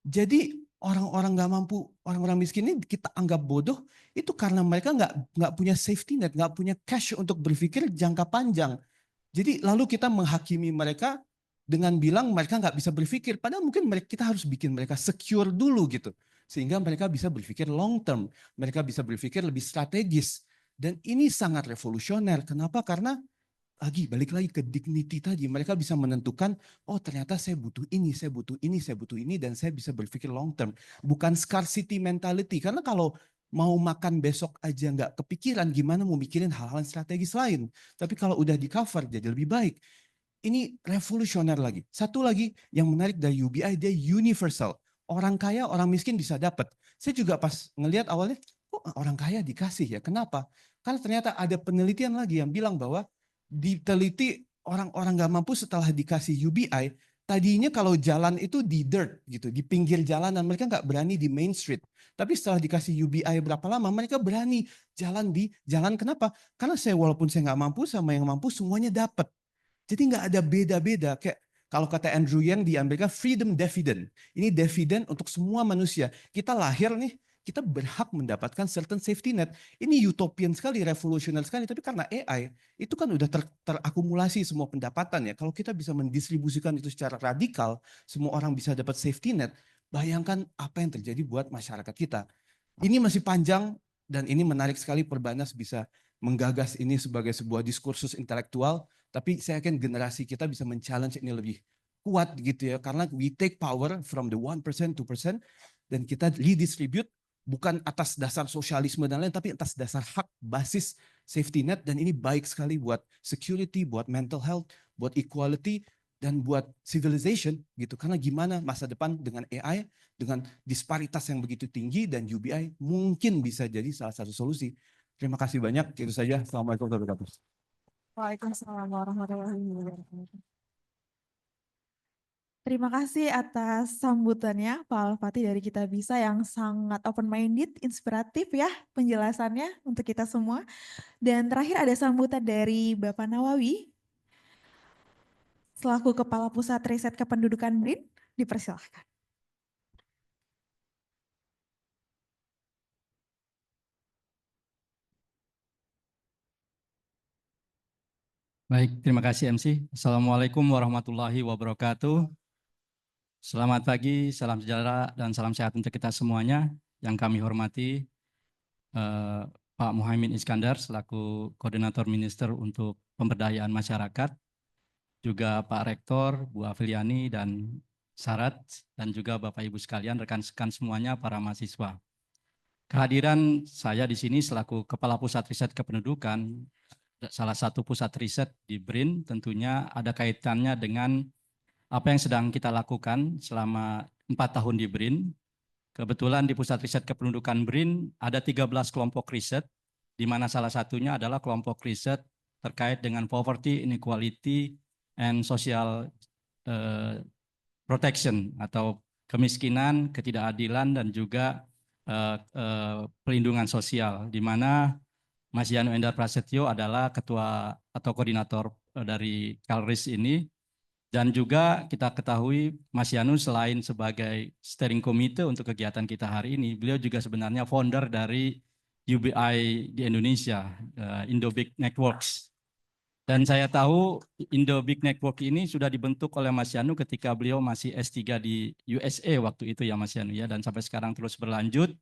Jadi orang-orang nggak mampu, orang-orang miskin ini kita anggap bodoh, itu karena mereka nggak punya safety net, nggak punya cash untuk berpikir jangka panjang. Jadi lalu kita menghakimi mereka dengan bilang mereka nggak bisa berpikir. Padahal mungkin kita harus bikin mereka secure dulu gitu. Sehingga mereka bisa berpikir long term. Mereka bisa berpikir lebih strategis. Dan ini sangat revolusioner. Kenapa? Karena balik lagi ke dignity tadi. Mereka bisa menentukan, oh ternyata saya butuh ini, saya butuh ini, saya butuh ini. Dan saya bisa berpikir long term. Bukan scarcity mentality. Karena kalau mau makan besok aja nggak kepikiran, gimana mau mikirin hal-hal strategis lain. Tapi kalau udah di cover jadi lebih baik. Ini revolusioner lagi. Satu lagi yang menarik dari UBI, dia universal. Orang kaya, orang miskin bisa dapat. Saya juga pas ngelihat awalnya, kok orang kaya dikasih ya? Kenapa? Karena ternyata ada penelitian lagi yang bilang bahwa diteliti orang-orang nggak mampu setelah dikasih UBI, Tadinya kalau jalan itu di dirt gitu, di pinggir jalanan, mereka nggak berani di main street. Tapi setelah dikasih UBI berapa lama, mereka berani jalan di jalan. Kenapa? Karena walaupun saya nggak mampu sama yang mampu semuanya dapat. Jadi nggak ada beda-beda. Kayak kalau kata Andrew Yang di Amerika, freedom dividend. Ini dividen untuk semua manusia. Kita lahir nih, kita berhak mendapatkan certain safety net. Ini utopian sekali, revolusioner sekali. Tapi karena AI, itu kan udah terakumulasi semua pendapatan ya. Kalau kita bisa mendistribusikan itu secara radikal, semua orang bisa dapat safety net, bayangkan apa yang terjadi buat masyarakat kita. Ini masih panjang dan ini menarik sekali Perbanas bisa menggagas ini sebagai sebuah diskursus intelektual. Tapi saya yakin generasi kita bisa men-challenge ini lebih kuat gitu ya. Karena we take power from the 1%, 2%, dan kita redistribute bukan atas dasar sosialisme dan lain, tapi atas dasar hak basis safety net. Dan ini baik sekali buat security, buat mental health, buat equality, dan buat civilization gitu. Karena gimana masa depan dengan AI, dengan disparitas yang begitu tinggi, dan UBI mungkin bisa jadi salah satu solusi. Terima kasih banyak, itu saja. Assalamualaikum warahmatullahi wabarakatuh. Waalaikumsalam warahmatullahi wabarakatuh. Terima kasih atas sambutannya Pak Al-Fatih dari Kita Bisa yang sangat open-minded, inspiratif ya penjelasannya untuk kita semua. Dan terakhir ada sambutan dari Bapak Nawawi, selaku Kepala Pusat Riset Kependudukan BRIN, dipersilahkan. Baik, terima kasih MC. Assalamualaikum warahmatullahi wabarakatuh. Selamat pagi, salam sejahtera dan salam sehat untuk kita semuanya. Yang kami hormati Pak Muhaimin Iskandar selaku Koordinator Minister untuk Pemberdayaan Masyarakat, juga Pak Rektor, Bu Afiliani dan Sarat, dan juga Bapak Ibu sekalian, rekan-rekan semuanya, para mahasiswa. Kehadiran saya di sini selaku Kepala Pusat Riset Kependudukan, salah satu pusat riset di BRIN, tentunya ada kaitannya dengan apa yang sedang kita lakukan selama 4 tahun di BRIN. Kebetulan di Pusat Riset Kependudukan BRIN ada 13 kelompok riset, di mana salah satunya adalah kelompok riset terkait dengan poverty, inequality, and social protection atau kemiskinan, ketidakadilan, dan juga pelindungan sosial, di mana Mas Yanu Endar Prasetyo adalah ketua atau koordinator dari Kalris ini. Dan juga kita ketahui Mas Yanu selain sebagai steering committee untuk kegiatan kita hari ini, beliau juga sebenarnya founder dari UBI di Indonesia, Indo Big Networks. Dan saya tahu Indo Big Network ini sudah dibentuk oleh Mas Yanu ketika beliau masih S3 di USA waktu itu ya Mas Yanu ya, dan sampai sekarang terus berlanjut.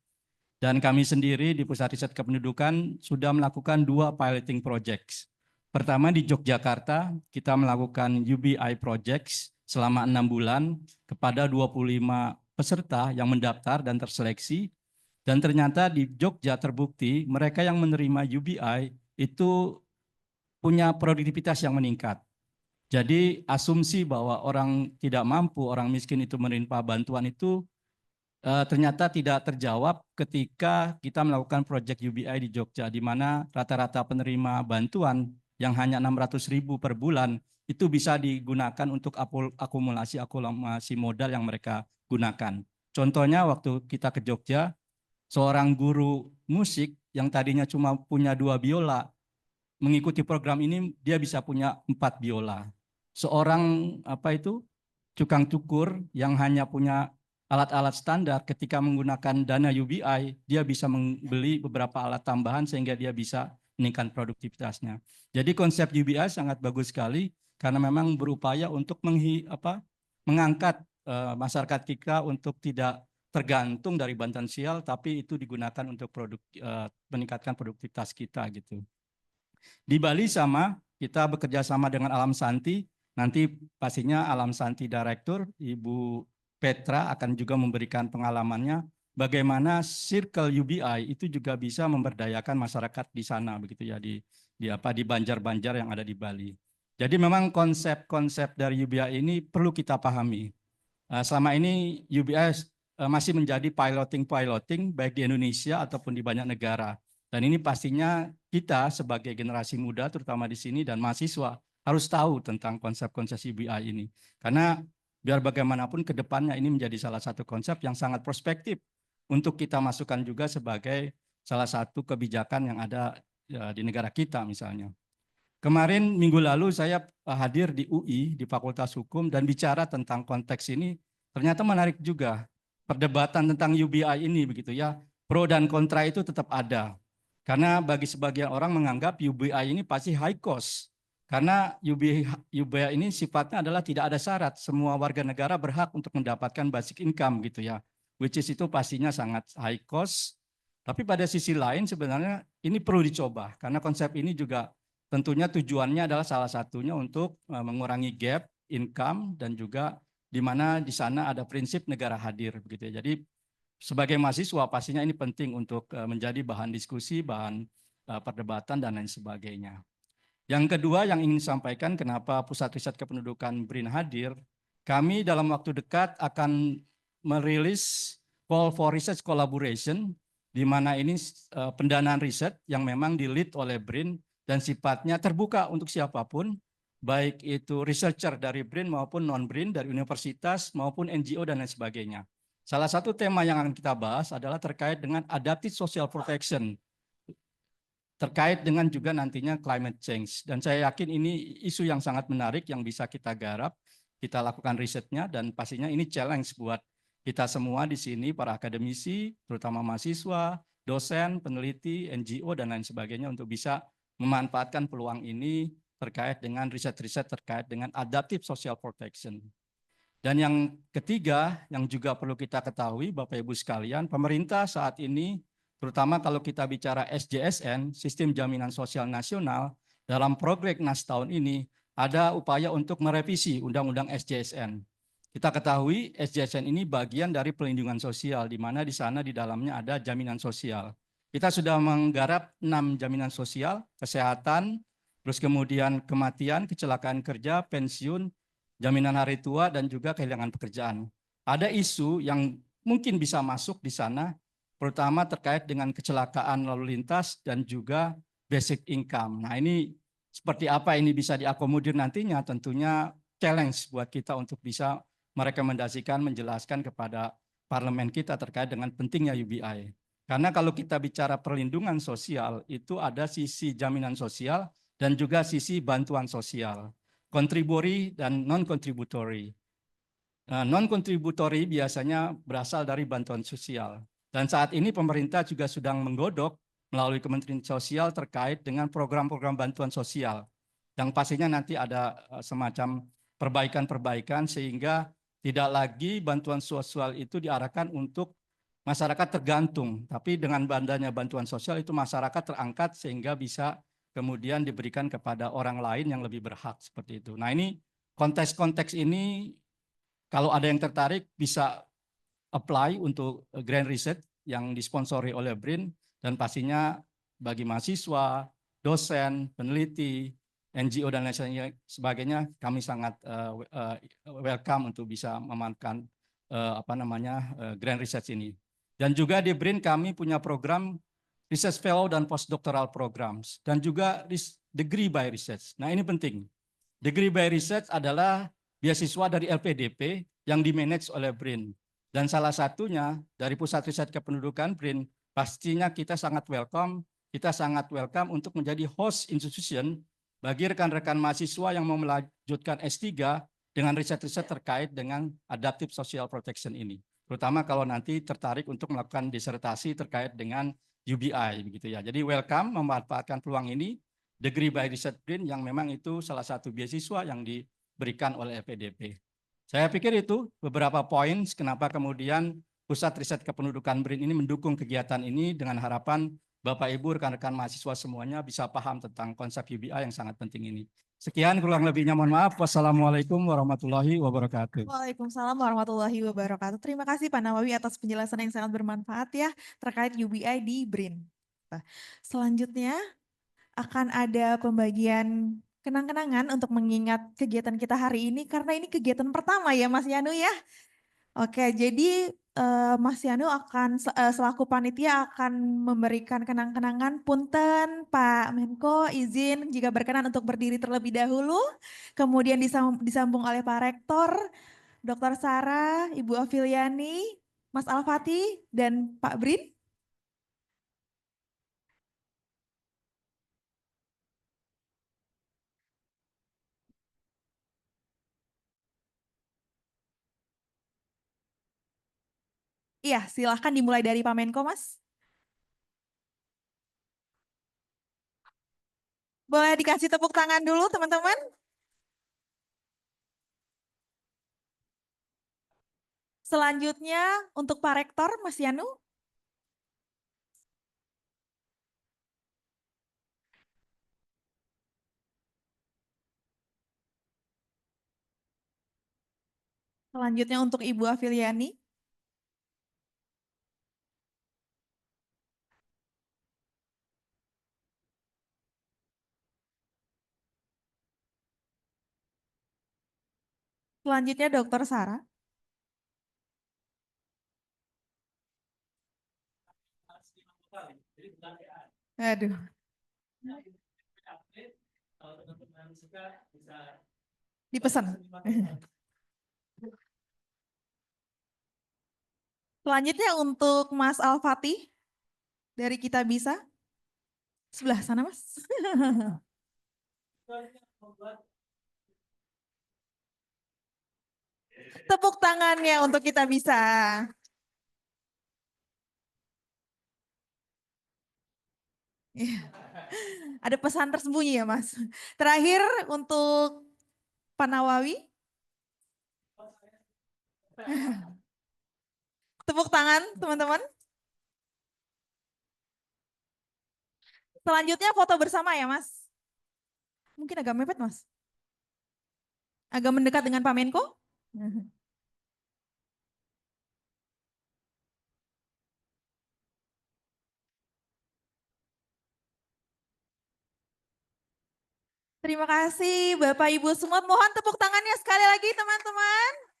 Dan kami sendiri di Pusat Riset Kependudukan sudah melakukan 2 piloting projects. Pertama di Yogyakarta, kita melakukan UBI projects selama 6 bulan kepada 25 peserta yang mendaftar dan terseleksi. Dan ternyata di Jogja terbukti mereka yang menerima UBI itu punya produktivitas yang meningkat. Jadi asumsi bahwa orang tidak mampu, orang miskin itu menerima bantuan itu ternyata tidak terjawab ketika kita melakukan proyek UBI di Jogja, di mana rata-rata penerima bantuan yang hanya 600.000 per bulan itu bisa digunakan untuk akumulasi modal yang mereka gunakan. Contohnya waktu kita ke Jogja, seorang guru musik yang tadinya cuma punya 2 biola, mengikuti program ini dia bisa punya 4 biola. Seorang tukang cukur yang hanya punya alat-alat standar, ketika menggunakan dana UBI, dia bisa membeli beberapa alat tambahan sehingga dia bisa meningkatkan produktivitasnya. Jadi konsep UBI sangat bagus sekali karena memang berupaya untuk mengangkat masyarakat kita untuk tidak tergantung dari bantuan sosial, tapi itu digunakan untuk meningkatkan produktivitas kita gitu. Di Bali sama, kita bekerja sama dengan Alam Santi. Nanti pastinya Alam Santi Direktur, Ibu Petra akan juga memberikan pengalamannya bagaimana circle UBI itu juga bisa memberdayakan masyarakat di sana begitu ya, di banjar-banjar yang ada di Bali. Jadi memang konsep-konsep dari UBI ini perlu kita pahami. Selama ini UBI masih menjadi piloting baik di Indonesia ataupun di banyak negara. Dan ini pastinya kita sebagai generasi muda terutama di sini dan mahasiswa harus tahu tentang konsep-konsep UBI ini. Karena biar bagaimanapun ke depannya ini menjadi salah satu konsep yang sangat prospektif untuk kita masukkan juga sebagai salah satu kebijakan yang ada di negara kita misalnya. Kemarin minggu lalu saya hadir di UI, di Fakultas Hukum, dan bicara tentang konteks ini, ternyata menarik juga. Perdebatan tentang UBI ini begitu ya, pro dan kontra itu tetap ada. Karena bagi sebagian orang menganggap UBI ini pasti high cost. Karena UBI ini sifatnya adalah tidak ada syarat, semua warga negara berhak untuk mendapatkan basic income gitu ya. Which is itu pastinya sangat high cost. Tapi pada sisi lain sebenarnya ini perlu dicoba, karena konsep ini juga tentunya tujuannya adalah salah satunya untuk mengurangi gap income dan juga di mana di sana ada prinsip negara hadir begitu ya. Jadi sebagai mahasiswa pastinya ini penting untuk menjadi bahan diskusi, bahan perdebatan dan lain sebagainya. Yang kedua yang ingin disampaikan kenapa Pusat Riset Kependudukan BRIN hadir, kami dalam waktu dekat akan merilis Call for Research Collaboration, di mana ini pendanaan riset yang memang di-lead oleh BRIN dan sifatnya terbuka untuk siapapun, baik itu researcher dari BRIN maupun non-BRIN, dari universitas maupun NGO dan lain sebagainya. Salah satu tema yang akan kita bahas adalah terkait dengan adaptive social protection, terkait dengan juga nantinya climate change. Dan saya yakin ini isu yang sangat menarik yang bisa kita garap, kita lakukan risetnya, dan pastinya ini challenge buat kita semua di sini, para akademisi, terutama mahasiswa, dosen, peneliti, NGO, dan lain sebagainya untuk bisa memanfaatkan peluang ini terkait dengan riset-riset terkait dengan adaptive social protection. Dan yang ketiga, yang juga perlu kita ketahui, Bapak Ibu sekalian, pemerintah saat ini, terutama kalau kita bicara SJSN, Sistem Jaminan Sosial Nasional, dalam Prolegnas tahun ini, ada upaya untuk merevisi Undang-Undang SJSN. Kita ketahui SJSN ini bagian dari pelindungan sosial, di mana di sana di dalamnya ada jaminan sosial. Kita sudah menggarap 6 jaminan sosial, kesehatan, terus kemudian kematian, kecelakaan kerja, pensiun, jaminan hari tua, dan juga kehilangan pekerjaan. Ada isu yang mungkin bisa masuk di sana, terutama terkait dengan kecelakaan lalu lintas dan juga basic income. Nah ini seperti apa ini bisa diakomodir nantinya, tentunya challenge buat kita untuk bisa merekomendasikan, menjelaskan kepada parlemen kita terkait dengan pentingnya UBI. Karena kalau kita bicara perlindungan sosial, itu ada sisi jaminan sosial dan juga sisi bantuan sosial, contributory dan non-contributory. Non-contributory biasanya berasal dari bantuan sosial. Dan saat ini pemerintah juga sedang menggodok melalui Kementerian Sosial terkait dengan program-program bantuan sosial. Yang pastinya nanti ada semacam perbaikan-perbaikan sehingga tidak lagi bantuan sosial itu diarahkan untuk masyarakat tergantung, tapi dengan bandanya bantuan sosial itu masyarakat terangkat sehingga bisa kemudian diberikan kepada orang lain yang lebih berhak seperti itu. Nah ini konteks-konteks ini kalau ada yang tertarik bisa apply untuk grant research yang disponsori oleh BRIN dan pastinya bagi mahasiswa, dosen, peneliti, NGO dan lain sebagainya kami sangat welcome untuk bisa memanfaatkan grant research ini. Dan juga di BRIN kami punya program research fellow dan postdoctoral programs dan juga degree by research. Nah ini penting. Degree by research adalah beasiswa dari LPDP yang dimanage oleh BRIN. Dan salah satunya dari Pusat Riset Kependudukan BRIN, pastinya kita sangat welcome untuk menjadi host institution bagi rekan-rekan mahasiswa yang mau melanjutkan S3 dengan riset-riset terkait dengan adaptive social protection ini. Terutama kalau nanti tertarik untuk melakukan disertasi terkait dengan UBI begitu ya. Jadi welcome memanfaatkan peluang ini, degree by research BRIN yang memang itu salah satu beasiswa yang diberikan oleh LPDP. Saya pikir itu beberapa poin kenapa kemudian Pusat Riset Kependudukan BRIN ini mendukung kegiatan ini dengan harapan Bapak Ibu rekan-rekan mahasiswa semuanya bisa paham tentang konsep UBI yang sangat penting ini. Sekian kurang lebihnya mohon maaf. Wassalamualaikum warahmatullahi wabarakatuh. Waalaikumsalam warahmatullahi wabarakatuh. Terima kasih Pak Nawawi atas penjelasan yang sangat bermanfaat ya terkait UBI di BRIN. Selanjutnya akan ada pembagian kenang-kenangan untuk mengingat kegiatan kita hari ini karena ini kegiatan pertama ya Mas Yanu ya. Oke, jadi Mas Yanu akan selaku panitia akan memberikan kenang-kenangan. Punten Pak Menko izin jika berkenan untuk berdiri terlebih dahulu, kemudian disambung oleh Pak Rektor, Dr. Sarah, Ibu Afiliani, Mas Al-Fatih, dan Pak Brin. Iya, silahkan dimulai dari Pak Menko, Mas. Boleh dikasih tepuk tangan dulu, teman-teman? Selanjutnya untuk Pak Rektor, Mas Yanu. Selanjutnya untuk Ibu Afiliani. Selanjutnya Dr. Sarah. Aduh. Dipesan. Selanjutnya untuk Mas Al-Fatih dari Kita Bisa. Sebelah sana, Mas. Tepuk tangannya untuk Kita Bisa. Iya. Ada pesan tersembunyi ya, Mas. Terakhir untuk Pak Nawawi. Tepuk tangan, teman-teman. Selanjutnya foto bersama ya, Mas. Mungkin agak mepet, Mas. Agak mendekat dengan Pak Menko. Terima kasih Bapak Ibu semua. Mohon tepuk tangannya sekali lagi teman-teman.